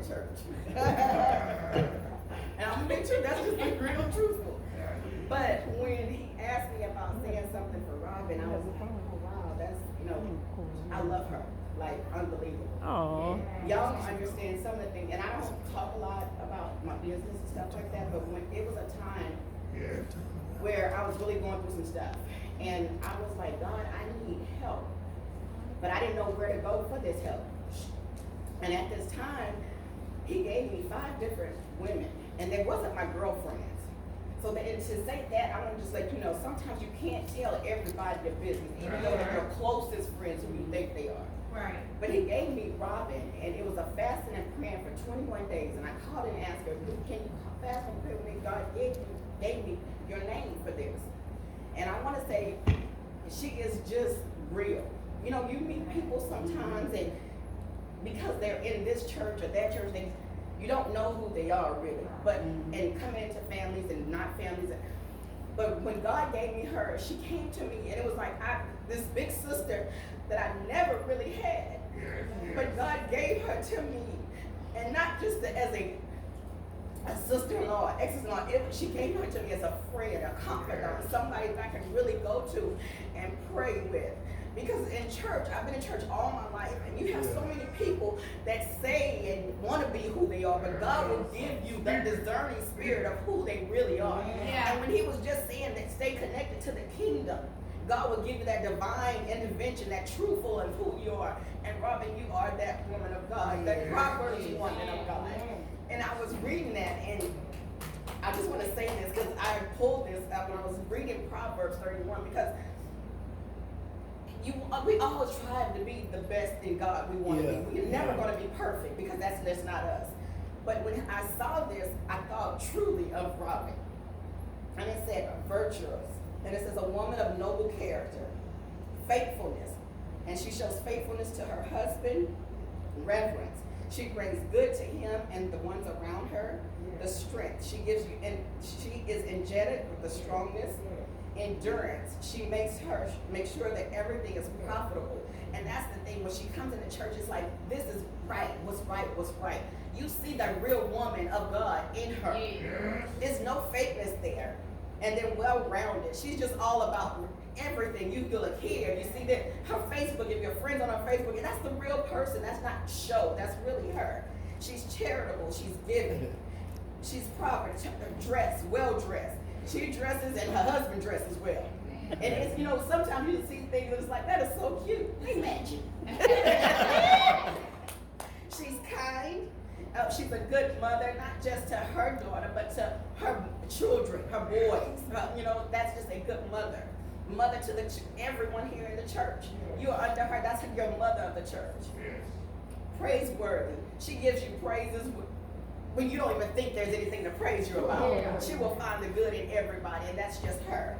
in church. And I'm gonna make sure that's just like real truthful. But when he asked me about saying something for Robin, I was like, oh wow, that's, I love her. Like, unbelievable. Oh. Y'all don't understand some of the things, and I don't talk a lot about my business and stuff like that, but when it was a time where I was really going through some stuff, and I was like, God, I need help. But I didn't know where to go for this help. And at this time, he gave me 5 different women, and they wasn't my girlfriends. So and to say that, I want to just let you know, sometimes you can't tell everybody your business, even though they're your closest friends who you think they are. Right. But he gave me Robin, and it was a fasting and praying for 21 days. And I called and asked her, can you fast and pray with me? God gave me your name for this. And I want to say, she is just real. You meet people sometimes, and because they're in this church or that church, you don't know who they are really. But and coming into families and not families. But when God gave me her, she came to me, and it was like this big sister that I never really had. But God gave her to me, and not just as a sister-in-law, ex-in-law. She gave her to me as a friend, a confidant, somebody that I can really go to and pray with. Because in church, I've been in church all my life, and you have so many people that say and want to be who they are, but God will give you that discerning spirit of who they really are. And when he was just saying that stay connected to the kingdom, God will give you that divine intervention, that truthful of who you are. And Robin, you are that woman of God, that Proverbs woman of God. And I was reading that, and I just want to say this because I pulled this out when I was reading Proverbs 31, because we all strive to be the best in God we want to be. We're never going to be perfect because that's not us. But when I saw this, I thought truly of Robin. And it said virtuous. And it says a woman of noble character, faithfulness. And she shows faithfulness to her husband, reverence. She brings good to him and the ones around her, the strength. She gives you, and she is energetic with the strongness. Endurance. She makes sure that everything is profitable. And that's the thing, when she comes into church, it's like, this is right, what's right. You see the real woman of God in her. There's no fakeness there. And then well-rounded. She's just all about everything. You look here, you see that her Facebook, if you're friends on her Facebook, and that's the real person. That's not show, that's really her. She's charitable, she's giving. She's proper, dressed, well-dressed. She dresses and her husband dresses well. And it's, sometimes you see things and it's like, that is so cute. They match you. She's kind. She's a good mother, not just to her daughter, but to her children, her boys. That's just a good mother. Mother to everyone here in the church. You are under her. That's your mother of the church. Praiseworthy. She gives you praises when you don't even think there's anything to praise you about. She will find the good in everybody, and that's just her.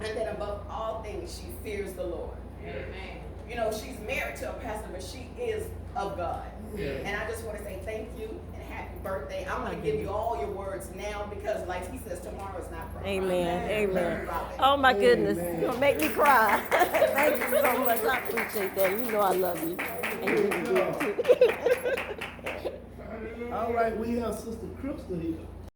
And then above all things, she fears the Lord. Amen. She's married to a pastor, but she is of God. And I just want to say thank you and happy birthday. I'm going to give you all your words now because, like he says, tomorrow is not promised. Amen. Oh, my goodness. You're going to make me cry. Thank you so much. I appreciate that. You know I love you. And you do too. All right, we have Sister Crystal here.